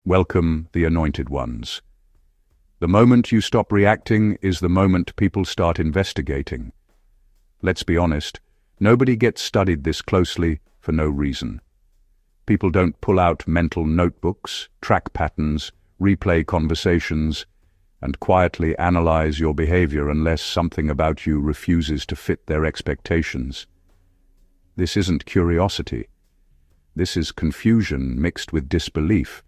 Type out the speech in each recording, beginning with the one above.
Welcome, the anointed ones. The moment you stop reacting is the moment people start investigating. Let's be honest, nobody gets studied this closely for no reason. People don't pull out mental notebooks, track patterns, replay conversations, and quietly analyze your behavior unless something about you refuses to fit their expectations. This isn't curiosity. This is confusion mixed with disbelief,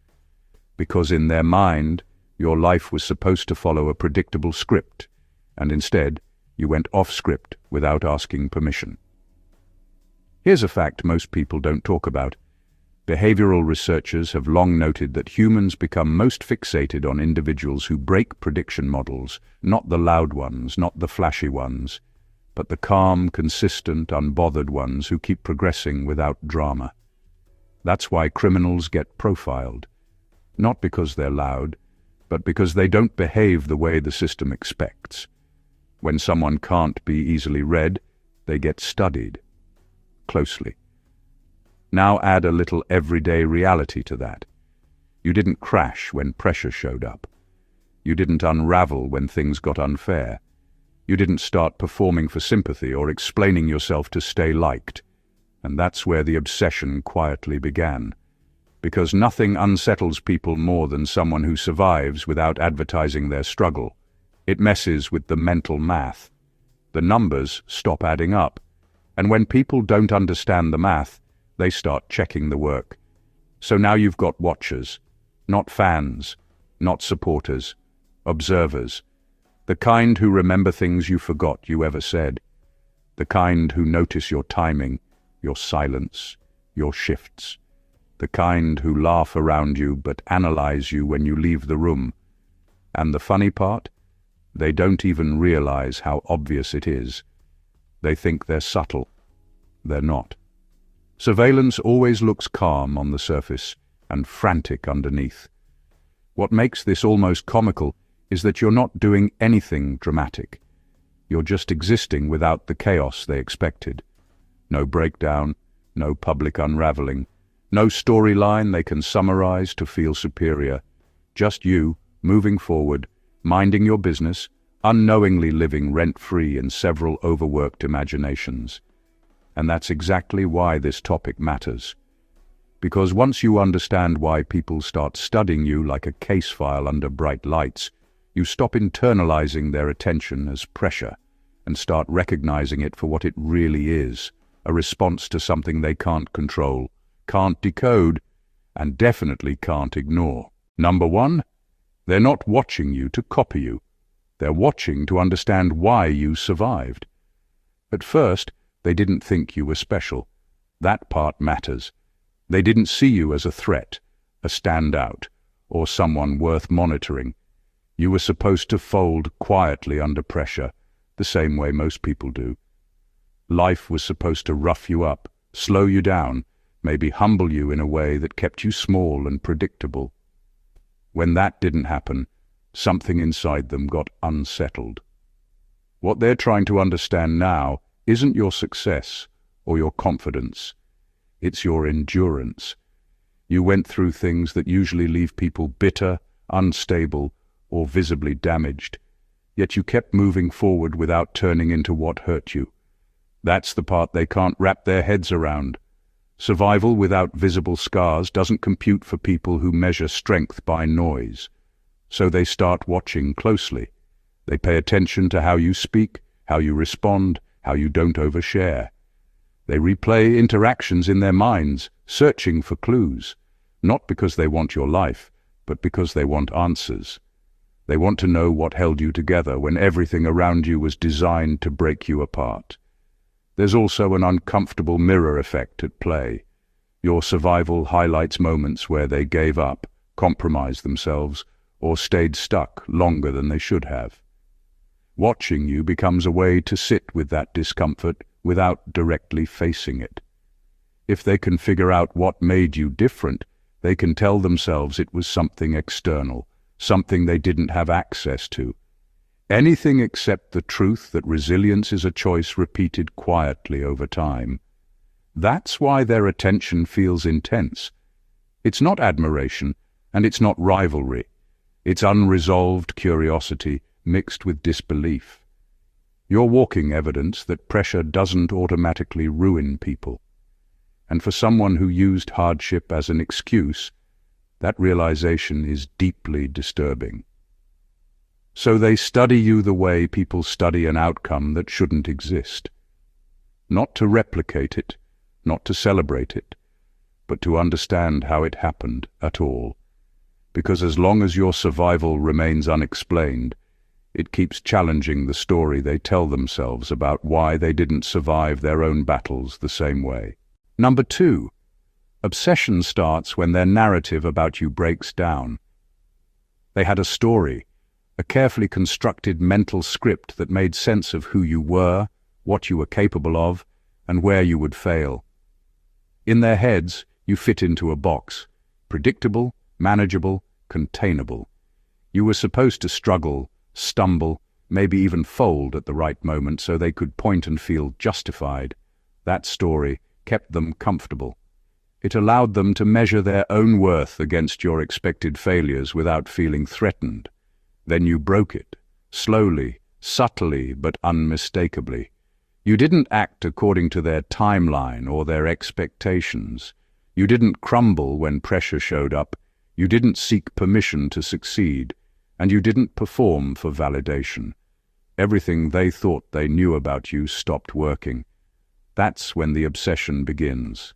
because in their mind, your life was supposed to follow a predictable script, and instead, you went off script without asking permission. Here's a fact most people don't talk about. Behavioral researchers have long noted that humans become most fixated on individuals who break prediction models, not the loud ones, not the flashy ones, but the calm, consistent, unbothered ones who keep progressing without drama. That's why criminals get profiled. Not because they're loud, but because they don't behave the way the system expects. When someone can't be easily read, they get studied closely. Now add a little everyday reality to that. You didn't crash when pressure showed up. You didn't unravel when things got unfair. You didn't start performing for sympathy or explaining yourself to stay liked. And that's where the obsession quietly began. Because nothing unsettles people more than someone who survives without advertising their struggle. It messes with the mental math. The numbers stop adding up. And when people don't understand the math, they start checking the work. So now you've got watchers, not fans, not supporters, observers. The kind who remember things you forgot you ever said. The kind who notice your timing, your silence, your shifts. The kind who laugh around you but analyze you when you leave the room. And the funny part? They don't even realize how obvious it is. They think they're subtle. They're not. Surveillance always looks calm on the surface and frantic underneath. What makes this almost comical is that you're not doing anything dramatic. You're just existing without the chaos they expected. No breakdown, no public unraveling, no storyline they can summarize to feel superior. Just you, moving forward, minding your business, unknowingly living rent-free in several overworked imaginations. And that's exactly why this topic matters. Because once you understand why people start studying you like a case file under bright lights, you stop internalizing their attention as pressure and start recognizing it for what it really is, a response to something they can't control, can't decode, and definitely can't ignore. Number one, they're not watching you to copy you. They're watching to understand why you survived. At first, they didn't think you were special. That part matters. They didn't see you as a threat, a standout, or someone worth monitoring. You were supposed to fold quietly under pressure, the same way most people do. Life was supposed to rough you up, slow you down, maybe humble you in a way that kept you small and predictable. When that didn't happen, something inside them got unsettled. What they're trying to understand now isn't your success or your confidence. It's your endurance. You went through things that usually leave people bitter, unstable, or visibly damaged. Yet you kept moving forward without turning into what hurt you. That's the part they can't wrap their heads around. Survival without visible scars doesn't compute for people who measure strength by noise. So they start watching closely. They pay attention to how you speak, how you respond, how you don't overshare. They replay interactions in their minds, searching for clues, not because they want your life, but because they want answers. They want to know what held you together when everything around you was designed to break you apart. There's also an uncomfortable mirror effect at play. Your survival highlights moments where they gave up, compromised themselves, or stayed stuck longer than they should have. Watching you becomes a way to sit with that discomfort without directly facing it. If they can figure out what made you different, they can tell themselves it was something external, something they didn't have access to. Anything except the truth that resilience is a choice repeated quietly over time. That's why their attention feels intense. It's not admiration, And it's not rivalry. It's unresolved curiosity mixed with disbelief. You're walking evidence that pressure doesn't automatically ruin people. And for someone who used hardship as an excuse, that realization is deeply disturbing. So they study you the way people study an outcome that shouldn't exist. Not to replicate it, not to celebrate it, but to understand how it happened at all. Because as long as your survival remains unexplained, it keeps challenging the story they tell themselves about why they didn't survive their own battles the same way. Number 2, obsession starts when their narrative about you breaks down. They had a story, a carefully constructed mental script that made sense of who you were, what you were capable of, and where you would fail. In their heads, you fit into a box, predictable, manageable, containable. You were supposed to struggle, stumble, maybe even fold at the right moment so they could point and feel justified. That story kept them comfortable. It allowed them to measure their own worth against your expected failures without feeling threatened. Then you broke it, slowly, subtly, but unmistakably. You didn't act according to their timeline or their expectations. You didn't crumble when pressure showed up. You didn't seek permission to succeed. And you didn't perform for validation. Everything they thought they knew about you stopped working. That's when the obsession begins.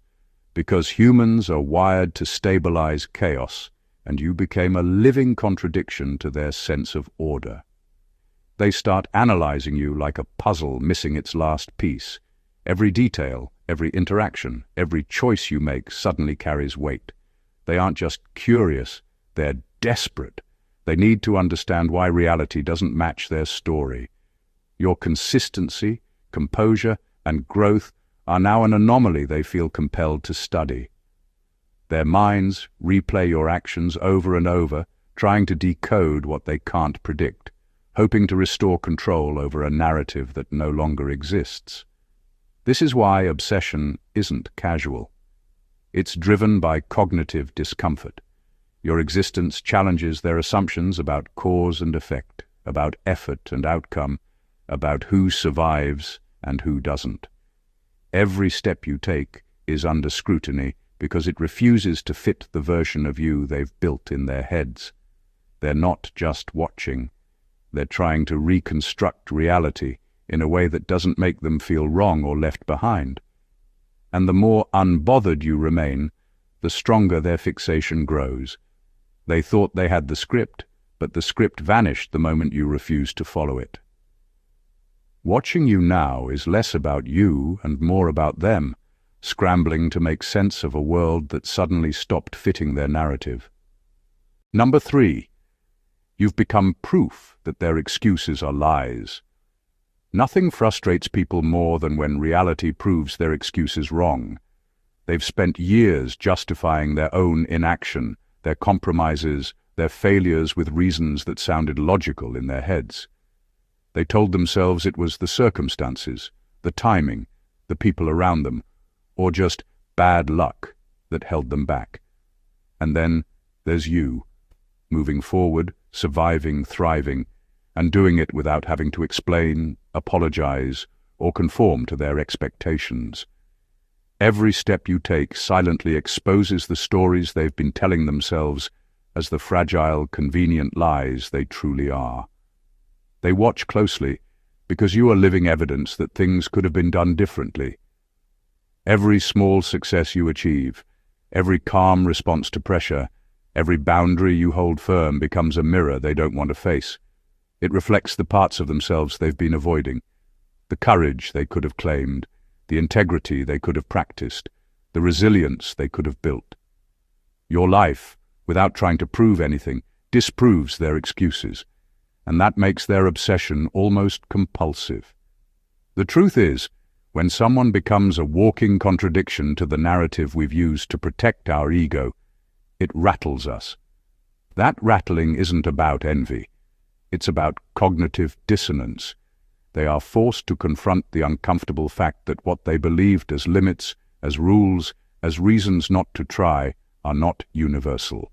Because humans are wired to stabilize chaos, and you became a living contradiction to their sense of order. They start analyzing you like a puzzle missing its last piece. Every detail, every interaction, every choice you make suddenly carries weight. They aren't just curious, they're desperate. They need to understand why reality doesn't match their story. Your consistency, composure, and growth are now an anomaly they feel compelled to study. Their minds replay your actions over and over, trying to decode what they can't predict, hoping to restore control over a narrative that no longer exists. This is why obsession isn't casual. It's driven by cognitive discomfort. Your existence challenges their assumptions about cause and effect, about effort and outcome, about who survives and who doesn't. Every step you take is under scrutiny because it refuses to fit the version of you they've built in their heads. They're not just watching. They're trying to reconstruct reality in a way that doesn't make them feel wrong or left behind. And the more unbothered you remain, the stronger their fixation grows. They thought they had the script, but the script vanished the moment you refused to follow it. Watching you now is less about you and more about them, scrambling to make sense of a world that suddenly stopped fitting their narrative. Number 3, you've become proof that their excuses are lies. Nothing frustrates people more than when reality proves their excuses wrong. They've spent years justifying their own inaction, their compromises, their failures with reasons that sounded logical in their heads. They told themselves it was the circumstances, the timing, the people around them, or just bad luck that held them back. And then there's you, moving forward, surviving, thriving, and doing it without having to explain, apologize, or conform to their expectations. Every step you take silently exposes the stories they've been telling themselves as the fragile, convenient lies they truly are. They watch closely because you are living evidence that things could have been done differently. Every small success you achieve, every calm response to pressure, every boundary you hold firm becomes a mirror they don't want to face. It reflects the parts of themselves they've been avoiding, the courage they could have claimed, the integrity they could have practiced, the resilience they could have built. Your life, without trying to prove anything, disproves their excuses, and that makes their obsession almost compulsive. The truth is, when someone becomes a walking contradiction to the narrative we've used to protect our ego, it rattles us. That rattling isn't about envy. It's about cognitive dissonance. They are forced to confront the uncomfortable fact that what they believed as limits, as rules, as reasons not to try, are not universal.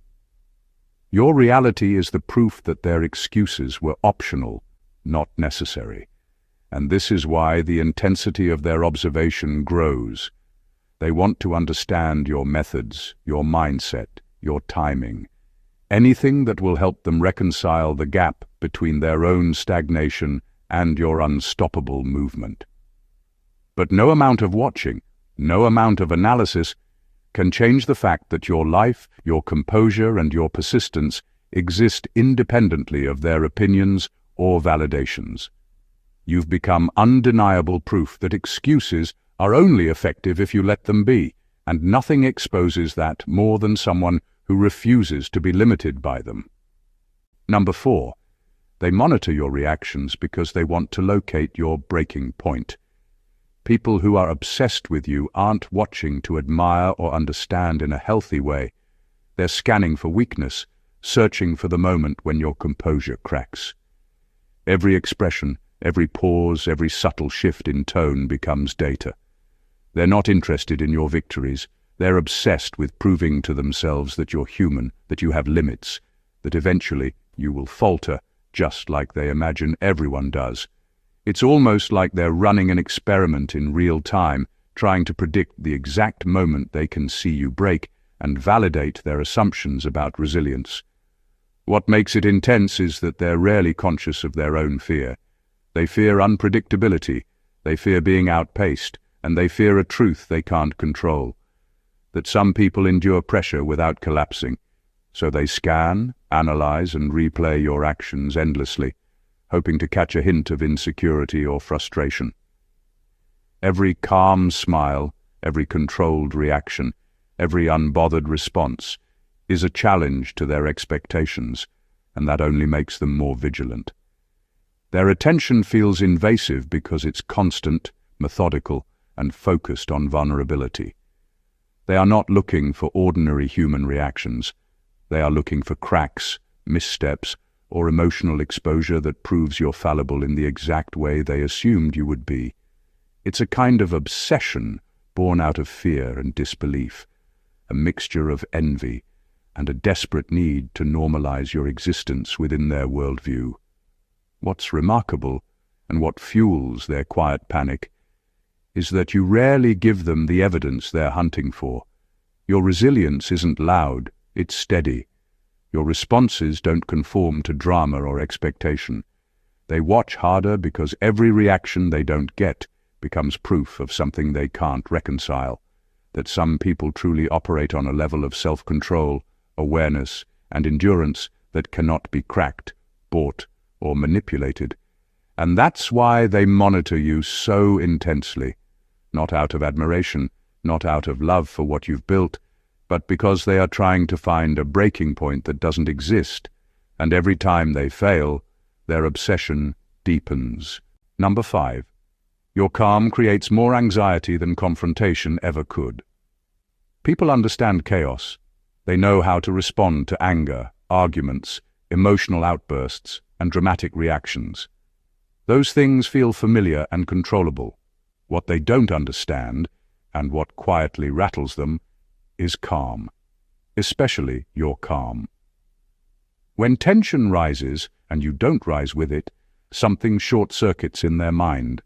Your reality is the proof that their excuses were optional, not necessary. And this is why the intensity of their observation grows. They want to understand your methods, your mindset, your timing, anything that will help them reconcile the gap between their own stagnation and your unstoppable movement. But no amount of watching, no amount of analysis can change the fact that your life, your composure, and your persistence exist independently of their opinions or validations. You've become undeniable proof that excuses are only effective if you let them be, and nothing exposes that more than someone who refuses to be limited by them. Number 4, they monitor your reactions because they want to locate your breaking point. People who are obsessed with you aren't watching to admire or understand in a healthy way. They're scanning for weakness, searching for the moment when your composure cracks. Every expression, every pause, every subtle shift in tone becomes data. They're not interested in your victories. They're obsessed with proving to themselves that you're human, that you have limits, that eventually you will falter, just like they imagine everyone does. It's almost like they're running an experiment in real time, trying to predict the exact moment they can see you break and validate their assumptions about resilience. What makes it intense is that they're rarely conscious of their own fear. They fear unpredictability, they fear being outpaced, and they fear a truth they can't control. That some people endure pressure without collapsing, so they scan, analyze, and replay your actions endlessly, hoping to catch a hint of insecurity or frustration. Every calm smile, every controlled reaction, every unbothered response is a challenge to their expectations, and that only makes them more vigilant. Their attention feels invasive because it's constant, methodical, and focused on vulnerability. They are not looking for ordinary human reactions. They are looking for cracks, missteps, or emotional exposure that proves you're fallible in the exact way they assumed you would be. It's a kind of obsession born out of fear and disbelief, a mixture of envy and a desperate need to normalize your existence within their worldview. What's remarkable, and what fuels their quiet panic, is that you rarely give them the evidence they're hunting for. Your resilience isn't loud, it's steady. Your responses don't conform to drama or expectation. They watch harder because every reaction they don't get becomes proof of something they can't reconcile, that some people truly operate on a level of self-control, awareness, and endurance that cannot be cracked, bought, or manipulated. And that's why they monitor you so intensely, not out of admiration, not out of love for what you've built, but because they are trying to find a breaking point that doesn't exist, and every time they fail, their obsession deepens. Number 5. Your calm creates more anxiety than confrontation ever could. People understand chaos. They know how to respond to anger, arguments, emotional outbursts, and dramatic reactions. Those things feel familiar and controllable. What they don't understand, and what quietly rattles them, is calm, especially your calm. When tension rises, and you don't rise with it, something short-circuits in their mind.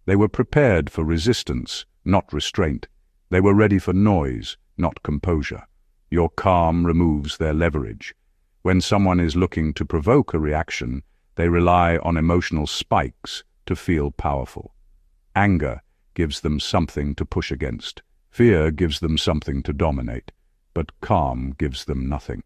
They were prepared for resistance, not restraint. They were ready for noise, not composure. Your calm removes their leverage. When someone is looking to provoke a reaction, they rely on emotional spikes to feel powerful. Anger gives them something to push against. Fear gives them something to dominate, but calm gives them nothing.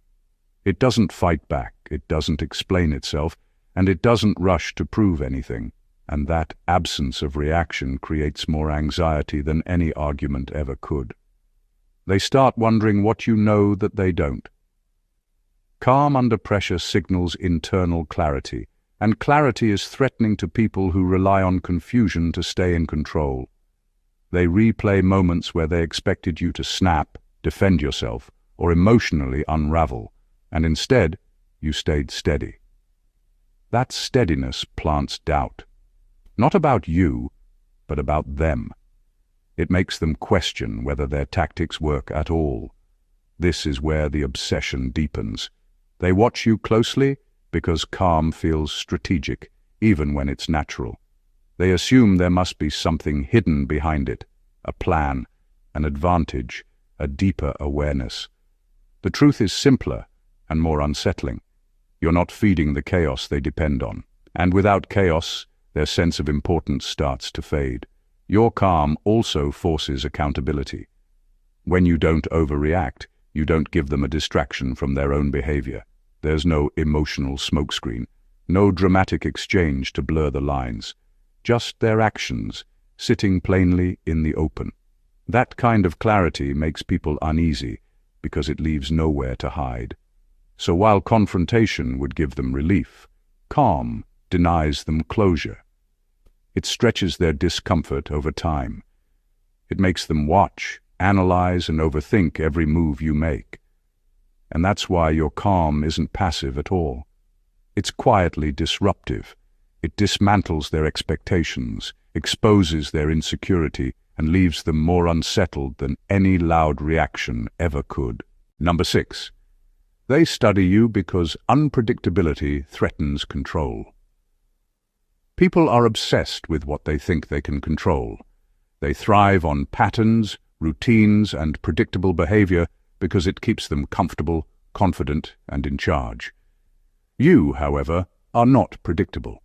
It doesn't fight back, it doesn't explain itself, and it doesn't rush to prove anything. And that absence of reaction creates more anxiety than any argument ever could. They start wondering what you know that they don't. Calm under pressure signals internal clarity, and clarity is threatening to people who rely on confusion to stay in control. They replay moments where they expected you to snap, defend yourself, or emotionally unravel, and instead, you stayed steady. That steadiness plants doubt. Not about you, but about them. It makes them question whether their tactics work at all. This is where the obsession deepens. They watch you closely because calm feels strategic, even when it's natural. They assume there must be something hidden behind it, a plan, an advantage, a deeper awareness. The truth is simpler and more unsettling. You're not feeding the chaos they depend on. And without chaos, their sense of importance starts to fade. Your calm also forces accountability. When you don't overreact, you don't give them a distraction from their own behavior. There's no emotional smokescreen, no dramatic exchange to blur the lines. Just their actions, sitting plainly in the open. That kind of clarity makes people uneasy because it leaves nowhere to hide. So while confrontation would give them relief, calm denies them closure. It stretches their discomfort over time. It makes them watch, analyze, and overthink every move you make. And that's why your calm isn't passive at all. It's quietly disruptive. It dismantles their expectations, exposes their insecurity, and leaves them more unsettled than any loud reaction ever could. Number 6. They study you because unpredictability threatens control. People are obsessed with what they think they can control. They thrive on patterns, routines, and predictable behavior because it keeps them comfortable, confident, and in charge. You, however, are not predictable.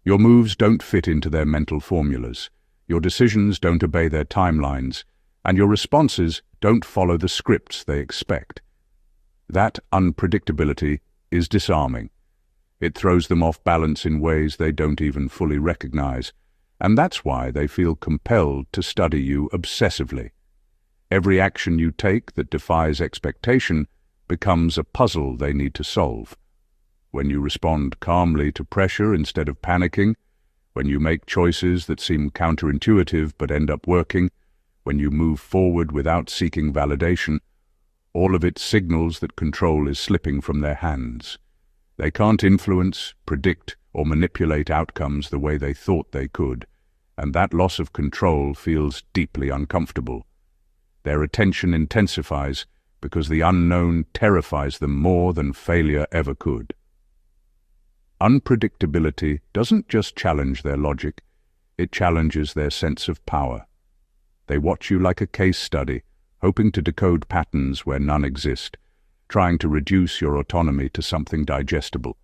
Your moves don't fit into their mental formulas, your decisions don't obey their timelines, and your responses don't follow the scripts they expect. That unpredictability is disarming. It throws them off balance in ways they don't even fully recognize, and that's why they feel compelled to study you obsessively. Every action you take that defies expectation becomes a puzzle they need to solve. When you respond calmly to pressure instead of panicking, when you make choices that seem counterintuitive but end up working, when you move forward without seeking validation, all of it signals that control is slipping from their hands. They can't influence, predict, or manipulate outcomes the way they thought they could, and that loss of control feels deeply uncomfortable. Their attention intensifies because the unknown terrifies them more than failure ever could. Unpredictability doesn't just challenge their logic, it challenges their sense of power. They watch you like a case study, hoping to decode patterns where none exist, trying to reduce your autonomy to something digestible.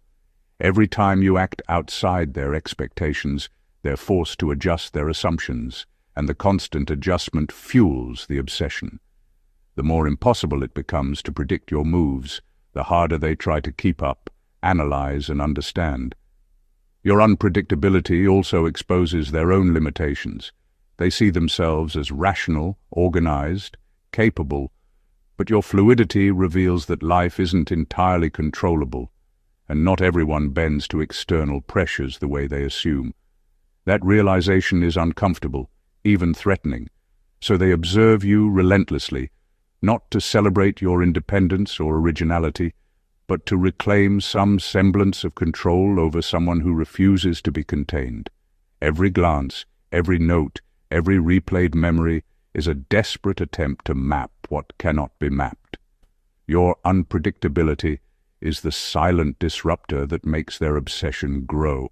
Every time you act outside their expectations, they're forced to adjust their assumptions, and the constant adjustment fuels the obsession. The more impossible it becomes to predict your moves, the harder they try to keep up, analyze, and understand. Your unpredictability also exposes their own limitations. They see themselves as rational, organized, capable, but your fluidity reveals that life isn't entirely controllable, and not everyone bends to external pressures the way they assume. That realization is uncomfortable, even threatening, so they observe you relentlessly, not to celebrate your independence or originality, but to reclaim some semblance of control over someone who refuses to be contained. Every glance, every note, every replayed memory is a desperate attempt to map what cannot be mapped. Your unpredictability is the silent disruptor that makes their obsession grow.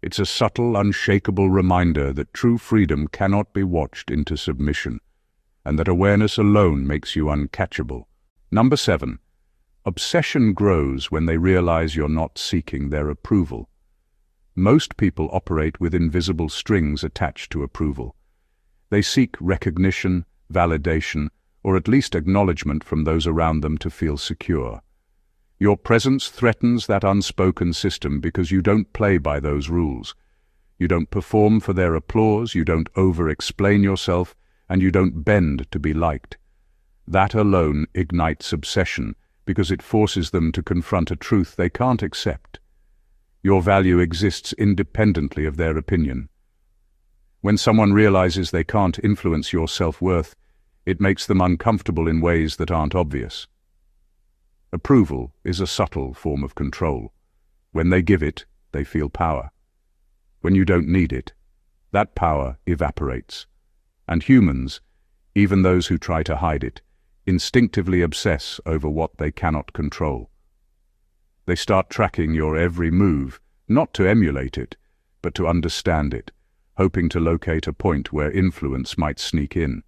It's a subtle, unshakable reminder that true freedom cannot be watched into submission, and that awareness alone makes you uncatchable. Number 7. Obsession grows when they realize you're not seeking their approval. Most people operate with invisible strings attached to approval. They seek recognition, validation, or at least acknowledgement from those around them to feel secure. Your presence threatens that unspoken system because you don't play by those rules. You don't perform for their applause, you don't over-explain yourself, and you don't bend to be liked. That alone ignites obsession because it forces them to confront a truth they can't accept. Your value exists independently of their opinion. When someone realizes they can't influence your self-worth, it makes them uncomfortable in ways that aren't obvious. Approval is a subtle form of control. When they give it, they feel power. When you don't need it, that power evaporates. And humans, even those who try to hide it, instinctively obsess over what they cannot control. They start tracking your every move, not to emulate it, but to understand it, hoping to locate a point where influence might sneak in.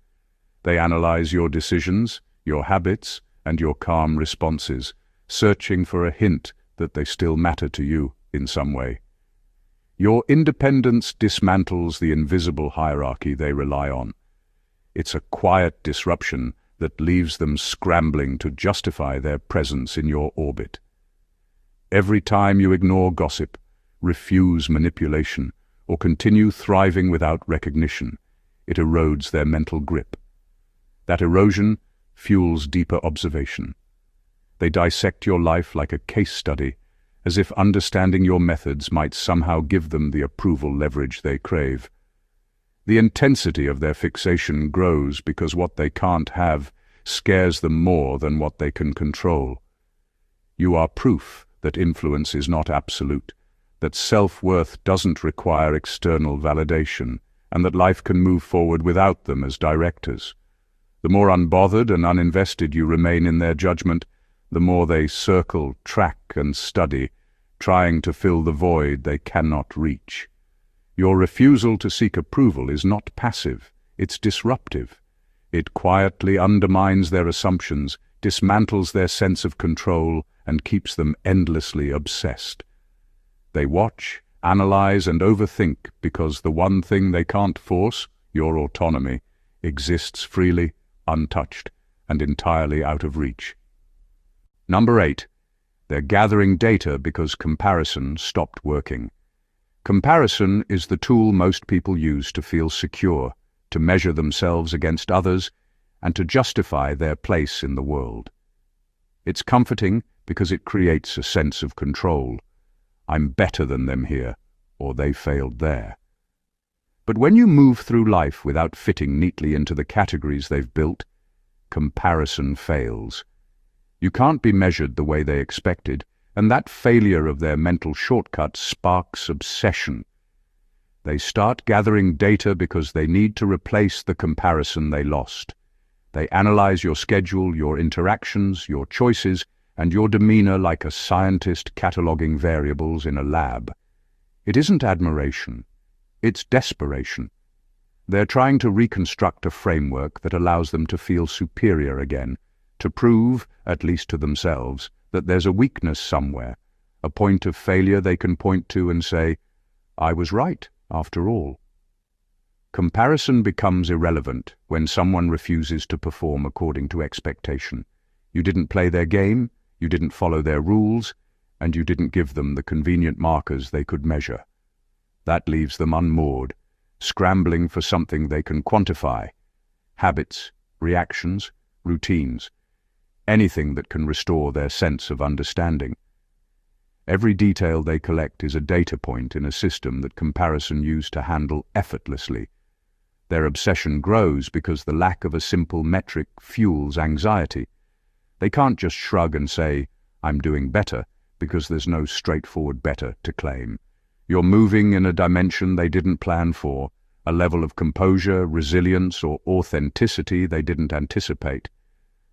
They analyze your decisions, your habits, and your calm responses, searching for a hint that they still matter to you in some way. Your independence dismantles the invisible hierarchy they rely on. It's a quiet disruption that leaves them scrambling to justify their presence in your orbit. Every time you ignore gossip, refuse manipulation, or continue thriving without recognition, it erodes their mental grip. That erosion fuels deeper observation. They dissect your life like a case study, as if understanding your methods might somehow give them the approval leverage they crave. The intensity of their fixation grows because what they can't have scares them more than what they can control. You are proof that influence is not absolute, that self-worth doesn't require external validation, and that life can move forward without them as directors. The more unbothered and uninvested you remain in their judgment, the more they circle, track, and study, trying to fill the void they cannot reach. Your refusal to seek approval is not passive, it's disruptive. It quietly undermines their assumptions, dismantles their sense of control, and keeps them endlessly obsessed. They watch, analyze, and overthink because the one thing they can't force, your autonomy, exists freely, untouched, and entirely out of reach. Number 8. They're gathering data because comparison stopped working. Comparison is the tool most people use to feel secure, to measure themselves against others, and to justify their place in the world. It's comforting because it creates a sense of control. I'm better than them here, or they failed there. But when you move through life without fitting neatly into the categories they've built, comparison fails. You can't be measured the way they expected, and that failure of their mental shortcut sparks obsession. They start gathering data because they need to replace the comparison they lost. They analyze your schedule, your interactions, your choices, and your demeanor like a scientist cataloging variables in a lab. It isn't admiration. It's desperation. They're trying to reconstruct a framework that allows them to feel superior again, to prove, at least to themselves, that there's a weakness somewhere, a point of failure they can point to and say, I was right, after all. Comparison becomes irrelevant when someone refuses to perform according to expectation. You didn't play their game, you didn't follow their rules, and you didn't give them the convenient markers they could measure. That leaves them unmoored, scrambling for something they can quantify. Habits, reactions, routines. Anything that can restore their sense of understanding. Every detail they collect is a data point in a system that comparison used to handle effortlessly. Their obsession grows because the lack of a simple metric fuels anxiety. They can't just shrug and say, I'm doing better, because there's no straightforward better to claim. You're moving in a dimension they didn't plan for, a level of composure, resilience, or authenticity they didn't anticipate.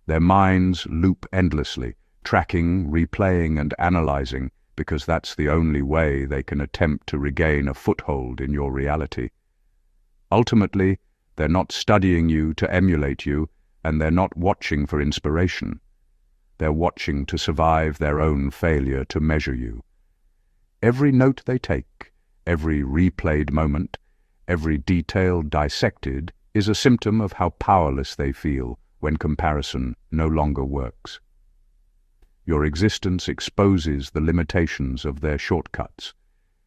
Their minds loop endlessly, tracking, replaying, and analyzing, because that's the only way they can attempt to regain a foothold in your reality. Ultimately, they're not studying you to emulate you, and they're not watching for inspiration. They're watching to survive their own failure to measure you. Every note they take, every replayed moment, every detail dissected is a symptom of how powerless they feel when comparison no longer works. Your existence exposes the limitations of their shortcuts,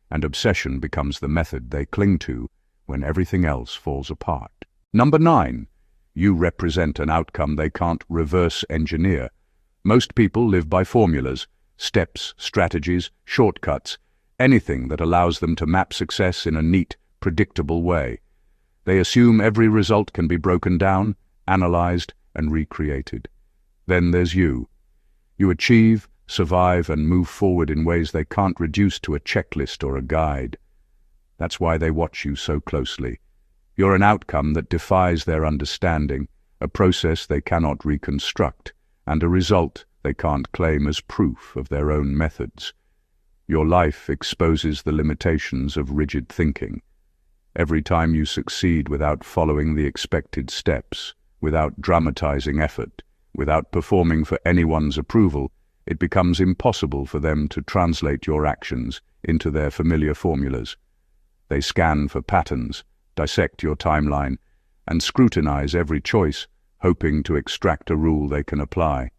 and obsession becomes the method they cling to when everything else falls apart. Number 9. You represent an outcome they can't reverse engineer. Most people live by formulas, steps, strategies, shortcuts, anything that allows them to map success in a neat, predictable way. They assume every result can be broken down, analyzed, and recreated. Then there's you. You achieve, survive, and move forward in ways they can't reduce to a checklist or a guide. That's why they watch you so closely. You're an outcome that defies their understanding, a process they cannot reconstruct, and a result they can't claim as proof of their own methods. Your life exposes the limitations of rigid thinking. Every time you succeed without following the expected steps, without dramatizing effort, without performing for anyone's approval, it becomes impossible for them to translate your actions into their familiar formulas. They scan for patterns, dissect your timeline, and scrutinize every choice, hoping to extract a rule they can apply.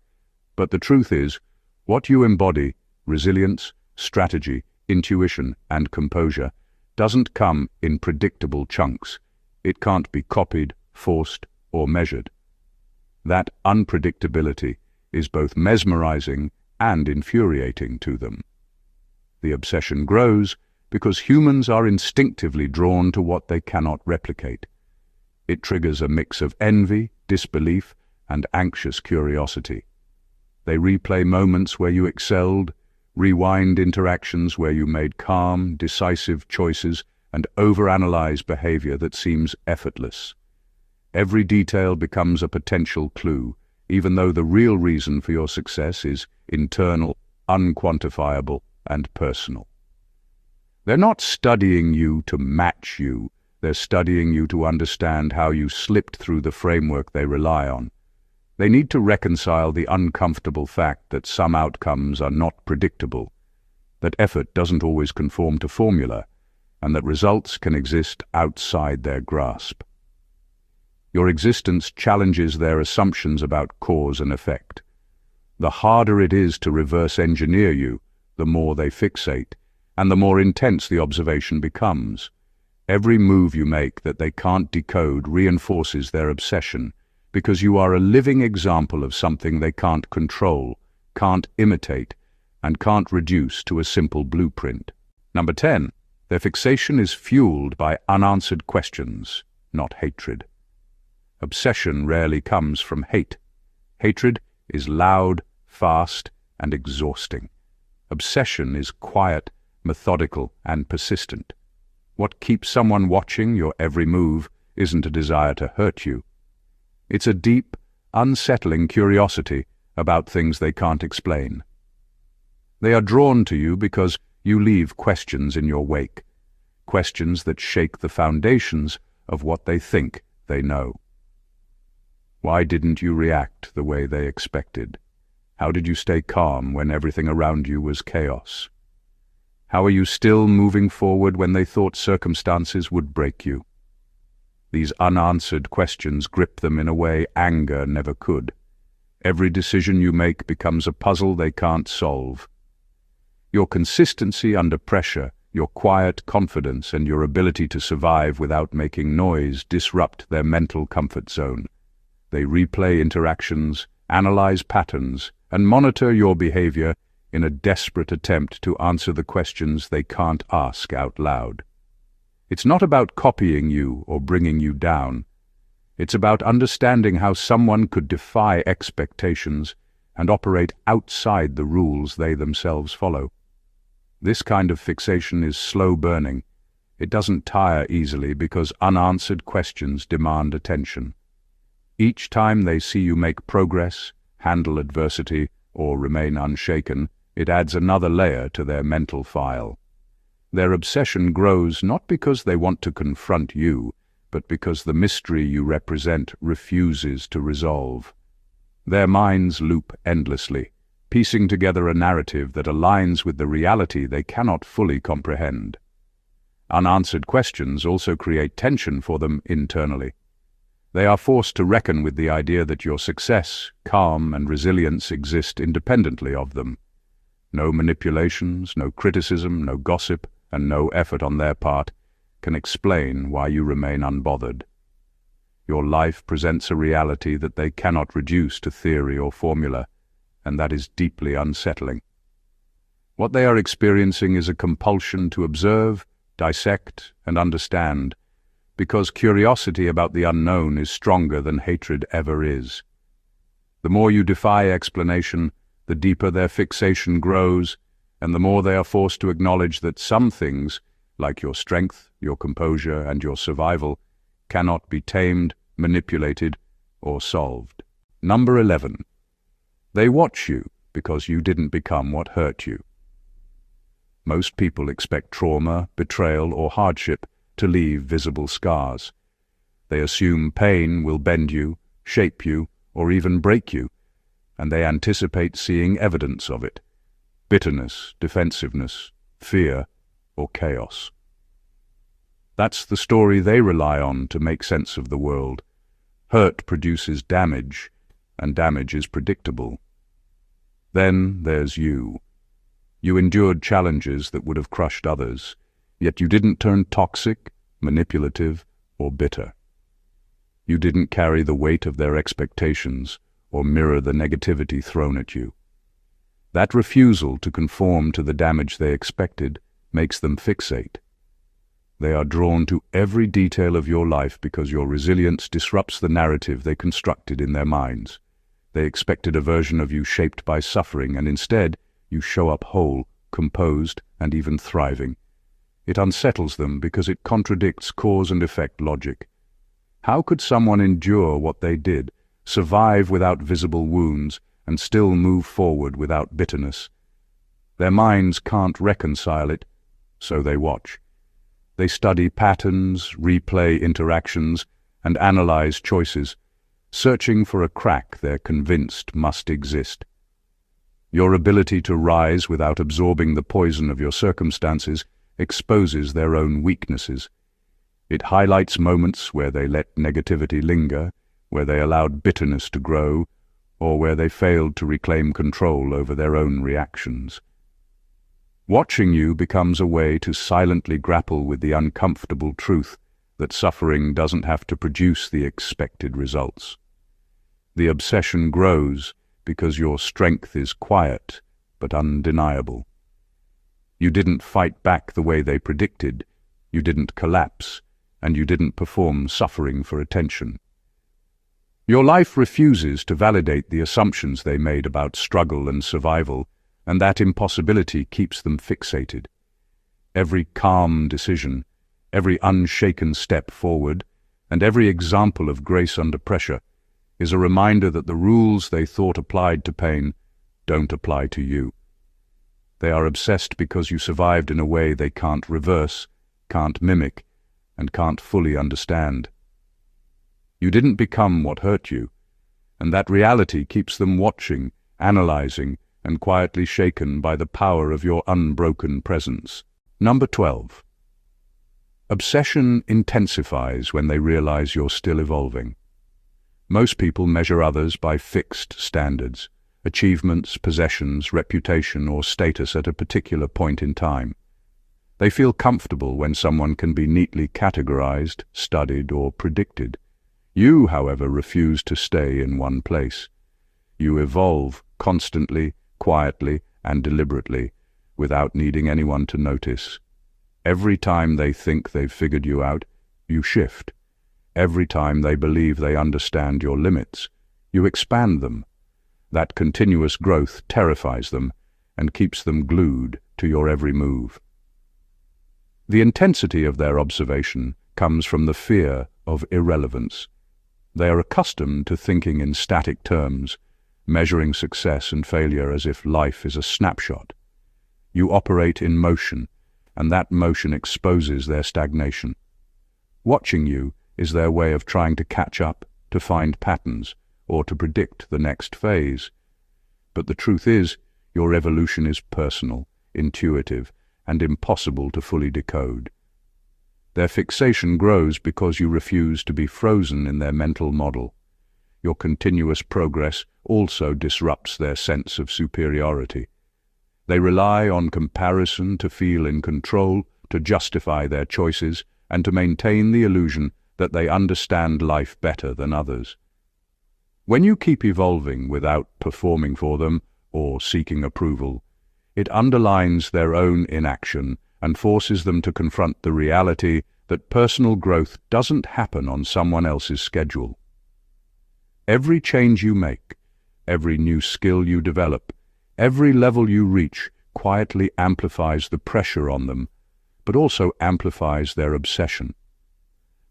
But the truth is, what you embody, resilience, strategy, intuition, and composure, doesn't come in predictable chunks. It can't be copied, forced, or measured. That unpredictability is both mesmerizing and infuriating to them. The obsession grows because humans are instinctively drawn to what they cannot replicate. It triggers a mix of envy, disbelief, and anxious curiosity. They replay moments where you excelled, rewind interactions where you made calm, decisive choices, and overanalyze behavior that seems effortless. Every detail becomes a potential clue, even though the real reason for your success is internal, unquantifiable, and personal. They're not studying you to match you. They're studying you to understand how you slipped through the framework they rely on. They need to reconcile the uncomfortable fact that some outcomes are not predictable, that effort doesn't always conform to formula, and that results can exist outside their grasp. Your existence challenges their assumptions about cause and effect. The harder it is to reverse engineer you, the more they fixate, and the more intense the observation becomes. Every move you make that they can't decode reinforces their obsession, because you are a living example of something they can't control, can't imitate, and can't reduce to a simple blueprint. Number 10. Their fixation is fueled by unanswered questions, not hatred. Obsession rarely comes from hate. Hatred is loud, fast, and exhausting. Obsession is quiet, methodical, and persistent. What keeps someone watching your every move isn't a desire to hurt you. It's a deep, unsettling curiosity about things they can't explain. They are drawn to you because you leave questions in your wake, questions that shake the foundations of what they think they know. Why didn't you react the way they expected? How did you stay calm when everything around you was chaos? How are you still moving forward when they thought circumstances would break you? These unanswered questions grip them in a way anger never could. Every decision you make becomes a puzzle they can't solve. Your consistency under pressure, your quiet confidence, and your ability to survive without making noise disrupt their mental comfort zone. They replay interactions, analyze patterns, and monitor your behavior in a desperate attempt to answer the questions they can't ask out loud. It's not about copying you or bringing you down. It's about understanding how someone could defy expectations and operate outside the rules they themselves follow. This kind of fixation is slow burning. It doesn't tire easily because unanswered questions demand attention. Each time they see you make progress, handle adversity, or remain unshaken, it adds another layer to their mental file. Their obsession grows not because they want to confront you, but because the mystery you represent refuses to resolve. Their minds loop endlessly, piecing together a narrative that aligns with the reality they cannot fully comprehend. Unanswered questions also create tension for them internally. They are forced to reckon with the idea that your success, calm, and resilience exist independently of them. No manipulations, no criticism, no gossip, and no effort on their part can explain why you remain unbothered. Your life presents a reality that they cannot reduce to theory or formula, and that is deeply unsettling. What they are experiencing is a compulsion to observe, dissect, and understand, because curiosity about the unknown is stronger than hatred ever is. The more you defy explanation, the deeper their fixation grows, and the more they are forced to acknowledge that some things, like your strength, your composure, and your survival, cannot be tamed, manipulated, or solved. Number 11. They watch you because you didn't become what hurt you. Most people expect trauma, betrayal, or hardship to leave visible scars. They assume pain will bend you, shape you, or even break you, and they anticipate seeing evidence of it: bitterness, defensiveness, fear, or chaos. That's the story they rely on to make sense of the world. Hurt produces damage, and damage is predictable. Then there's you. You endured challenges that would have crushed others, yet you didn't turn toxic, manipulative, or bitter. You didn't carry the weight of their expectations or mirror the negativity thrown at you. That refusal to conform to the damage they expected makes them fixate. They are drawn to every detail of your life because your resilience disrupts the narrative they constructed in their minds. They expected a version of you shaped by suffering, and instead you show up whole, composed, and even thriving. It unsettles them because it contradicts cause and effect logic. How could someone endure what they did, survive without visible wounds, and still move forward without bitterness? Their minds can't reconcile it, so they watch. They study patterns, replay interactions, and analyze choices, searching for a crack they're convinced must exist. Your ability to rise without absorbing the poison of your circumstances exposes their own weaknesses. It highlights moments where they let negativity linger, where they allowed bitterness to grow, or where they failed to reclaim control over their own reactions. Watching you becomes a way to silently grapple with the uncomfortable truth that suffering doesn't have to produce the expected results. The obsession grows because your strength is quiet but undeniable. You didn't fight back the way they predicted, you didn't collapse, and you didn't perform suffering for attention. Your life refuses to validate the assumptions they made about struggle and survival, and that impossibility keeps them fixated. Every calm decision, every unshaken step forward, and every example of grace under pressure is a reminder that the rules they thought applied to pain don't apply to you. They are obsessed because you survived in a way they can't reverse, can't mimic, and can't fully understand. You didn't become what hurt you, and that reality keeps them watching, analyzing, and quietly shaken by the power of your unbroken presence. Number 12. Obsession intensifies when they realize you're still evolving. Most people measure others by fixed standards: achievements, possessions, reputation, or status at a particular point in time. They feel comfortable when someone can be neatly categorized, studied, or predicted. You, however, refuse to stay in one place. You evolve constantly, quietly, and deliberately, without needing anyone to notice. Every time they think they've figured you out, you shift. Every time they believe they understand your limits, you expand them. That continuous growth terrifies them and keeps them glued to your every move. The intensity of their observation comes from the fear of irrelevance. They are accustomed to thinking in static terms, measuring success and failure as if life is a snapshot. You operate in motion, and that motion exposes their stagnation. Watching you is their way of trying to catch up, to find patterns, or to predict the next phase. But the truth is, your evolution is personal, intuitive, and impossible to fully decode. Their fixation grows because you refuse to be frozen in their mental model. Your continuous progress also disrupts their sense of superiority. They rely on comparison to feel in control, to justify their choices, and to maintain the illusion that they understand life better than others. When you keep evolving without performing for them or seeking approval, it underlines their own inaction and forces them to confront the reality that personal growth doesn't happen on someone else's schedule. Every change you make, every new skill you develop, every level you reach quietly amplifies the pressure on them, but also amplifies their obsession.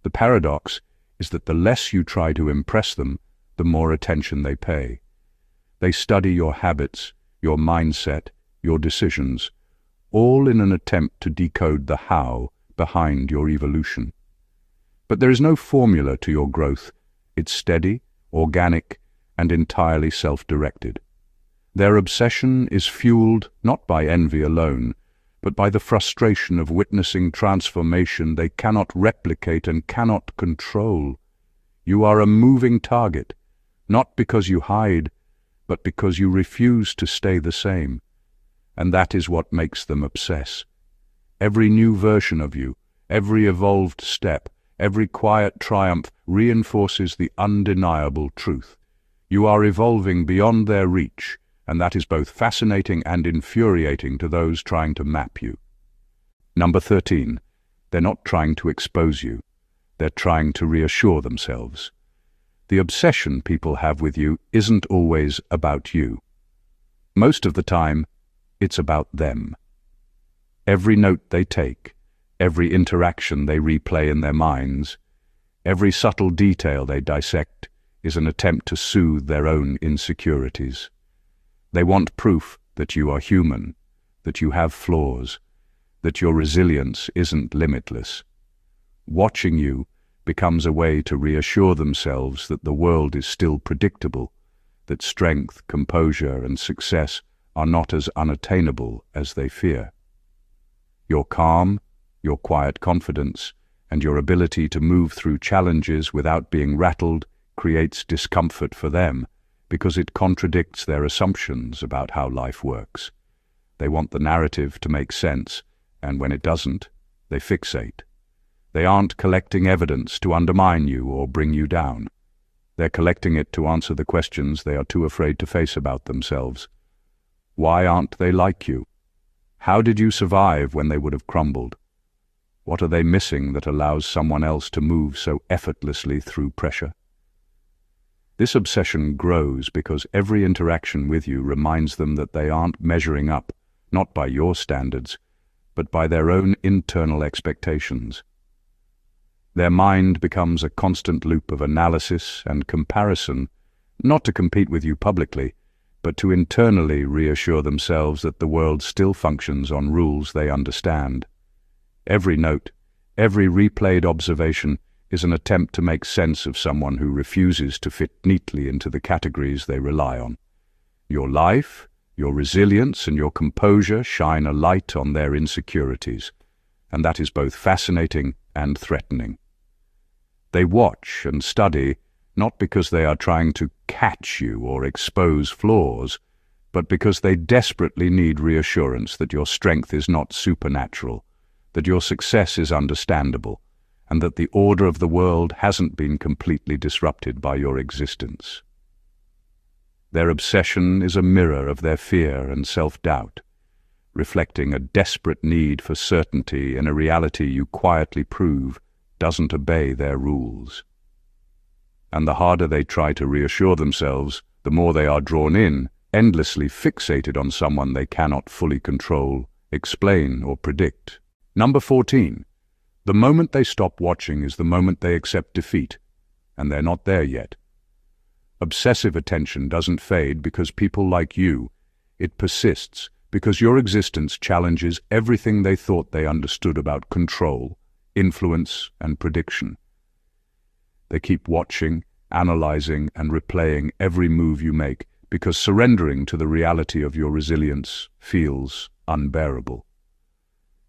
The paradox is that the less you try to impress them, the more attention they pay. They study your habits, your mindset, your decisions, all in an attempt to decode the how behind your evolution. But there is no formula to your growth. It's steady, organic, and entirely self-directed. Their obsession is fueled not by envy alone, but by the frustration of witnessing transformation they cannot replicate and cannot control. You are a moving target, not because you hide, but because you refuse to stay the same. And that is what makes them obsess. Every new version of you, every evolved step, every quiet triumph reinforces the undeniable truth. You are evolving beyond their reach, and that is both fascinating and infuriating to those trying to map you. Number 13. They're not trying to expose you. They're trying to reassure themselves. The obsession people have with you isn't always about you. Most of the time, it's about them. Every note they take, every interaction they replay in their minds, every subtle detail they dissect is an attempt to soothe their own insecurities. They want proof that you are human, that you have flaws, that your resilience isn't limitless. Watching you becomes a way to reassure themselves that the world is still predictable, that strength, composure, and success are not as unattainable as they fear. Your calm, your quiet confidence, and your ability to move through challenges without being rattled creates discomfort for them, because it contradicts their assumptions about how life works. They want the narrative to make sense, and when it doesn't, they fixate. They aren't collecting evidence to undermine you or bring you down. They're collecting it to answer the questions they are too afraid to face about themselves. Why aren't they like you? How did you survive when they would have crumbled? What are they missing that allows someone else to move so effortlessly through pressure? This obsession grows because every interaction with you reminds them that they aren't measuring up, not by your standards, but by their own internal expectations. Their mind becomes a constant loop of analysis and comparison, not to compete with you publicly, but to internally reassure themselves that the world still functions on rules they understand. Every note, every replayed observation is an attempt to make sense of someone who refuses to fit neatly into the categories they rely on. Your life, your resilience, and your composure shine a light on their insecurities, and that is both fascinating and threatening. They watch and study not because they are trying to catch you or expose flaws, but because they desperately need reassurance that your strength is not supernatural, that your success is understandable, and that the order of the world hasn't been completely disrupted by your existence. Their obsession is a mirror of their fear and self-doubt, reflecting a desperate need for certainty in a reality you quietly prove doesn't obey their rules. And the harder they try to reassure themselves, the more they are drawn in, endlessly fixated on someone they cannot fully control, explain, or predict. Number 14. The moment they stop watching is the moment they accept defeat, and they're not there yet. Obsessive attention doesn't fade because people like you. It persists because your existence challenges everything they thought they understood about control, influence, and prediction. They keep watching, analyzing, and replaying every move you make because surrendering to the reality of your resilience feels unbearable.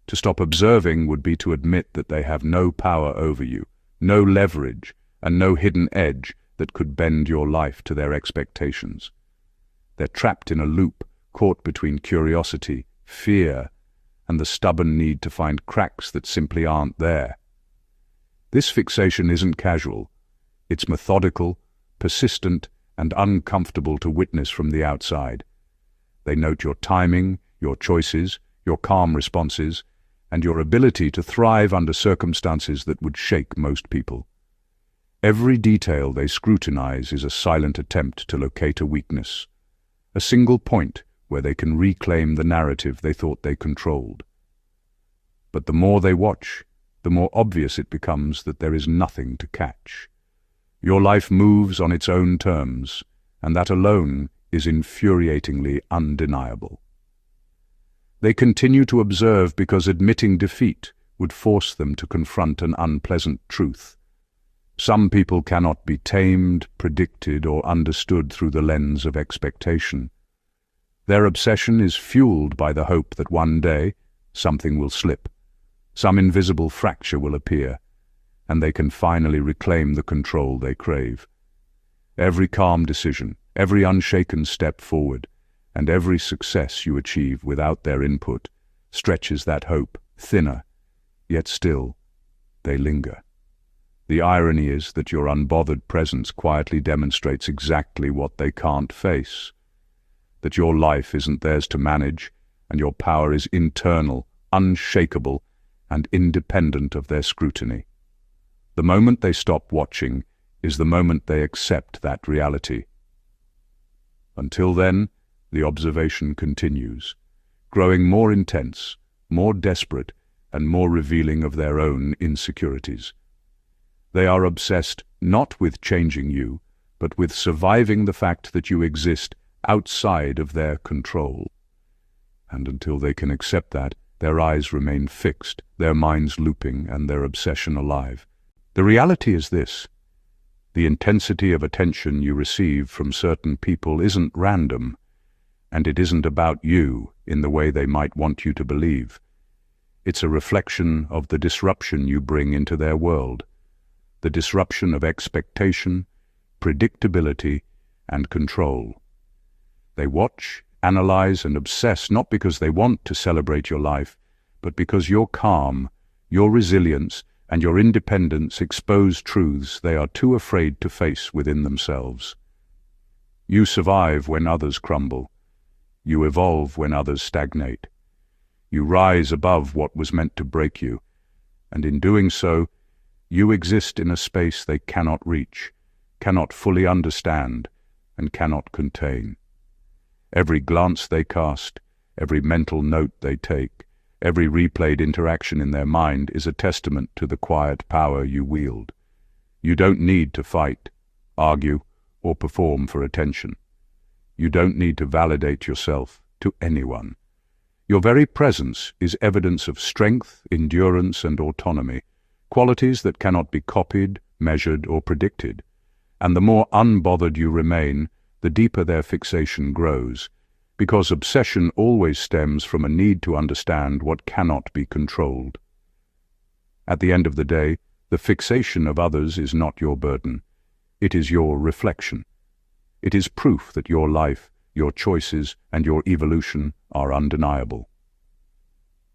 To stop observing would be to admit that they have no power over you, no leverage, and no hidden edge that could bend your life to their expectations. They're trapped in a loop, caught between curiosity, fear, and the stubborn need to find cracks that simply aren't there. This fixation isn't casual. It's methodical, persistent, and uncomfortable to witness from the outside. They note your timing, your choices, your calm responses, and your ability to thrive under circumstances that would shake most people. Every detail they scrutinize is a silent attempt to locate a weakness, a single point where they can reclaim the narrative they thought they controlled. But the more they watch, the more obvious it becomes that there is nothing to catch. Your life moves on its own terms, and that alone is infuriatingly undeniable. They continue to observe because admitting defeat would force them to confront an unpleasant truth. Some people cannot be tamed, predicted, or understood through the lens of expectation. Their obsession is fueled by the hope that one day something will slip, some invisible fracture will appear, and they can finally reclaim the control they crave. Every calm decision, every unshaken step forward, and every success you achieve without their input stretches that hope thinner, yet still they linger. The irony is that your unbothered presence quietly demonstrates exactly what they can't face. That your life isn't theirs to manage, and your power is internal, unshakable, and independent of their scrutiny. The moment they stop watching is the moment they accept that reality. Until then, the observation continues, growing more intense, more desperate, and more revealing of their own insecurities. They are obsessed not with changing you, but with surviving the fact that you exist outside of their control. And until they can accept that, their eyes remain fixed, their minds looping, and their obsession alive. The reality is this: the intensity of attention you receive from certain people isn't random, and it isn't about you in the way they might want you to believe. It's a reflection of the disruption you bring into their world, the disruption of expectation, predictability, and control. They watch, analyze, and obsess not because they want to celebrate your life, but because your calm, your resilience, and your independence expose truths they are too afraid to face within themselves. You survive when others crumble. You evolve when others stagnate. You rise above what was meant to break you, and in doing so, you exist in a space they cannot reach, cannot fully understand, and cannot contain. Every glance they cast, every mental note they take, every replayed interaction in their mind is a testament to the quiet power you wield. You don't need to fight, argue, or perform for attention. You don't need to validate yourself to anyone. Your very presence is evidence of strength, endurance, and autonomy, qualities that cannot be copied, measured, or predicted. And the more unbothered you remain, the deeper their fixation grows, because obsession always stems from a need to understand what cannot be controlled. At the end of the day, the fixation of others is not your burden. It is your reflection. It is proof that your life, your choices, and your evolution are undeniable.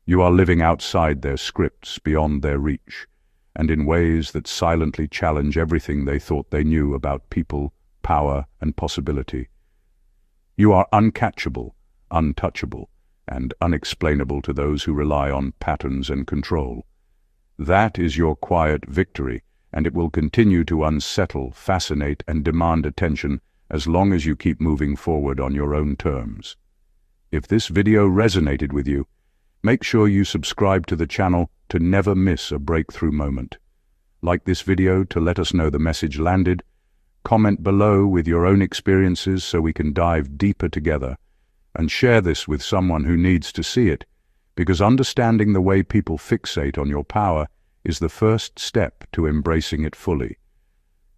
You are living outside their scripts, beyond their reach, and in ways that silently challenge everything they thought they knew about people, power, and possibility. You are uncatchable, untouchable, and unexplainable to those who rely on patterns and control. That is your quiet victory, and it will continue to unsettle, fascinate, and demand attention as long as you keep moving forward on your own terms. If this video resonated with you, make sure you subscribe to the channel to never miss a breakthrough moment. Like this video to let us know the message landed. Comment below with your own experiences so we can dive deeper together. And share this with someone who needs to see it, because understanding the way people fixate on your power is the first step to embracing it fully.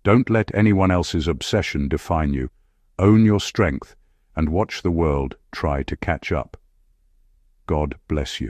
Don't let anyone else's obsession define you. Own your strength and watch the world try to catch up. God bless you.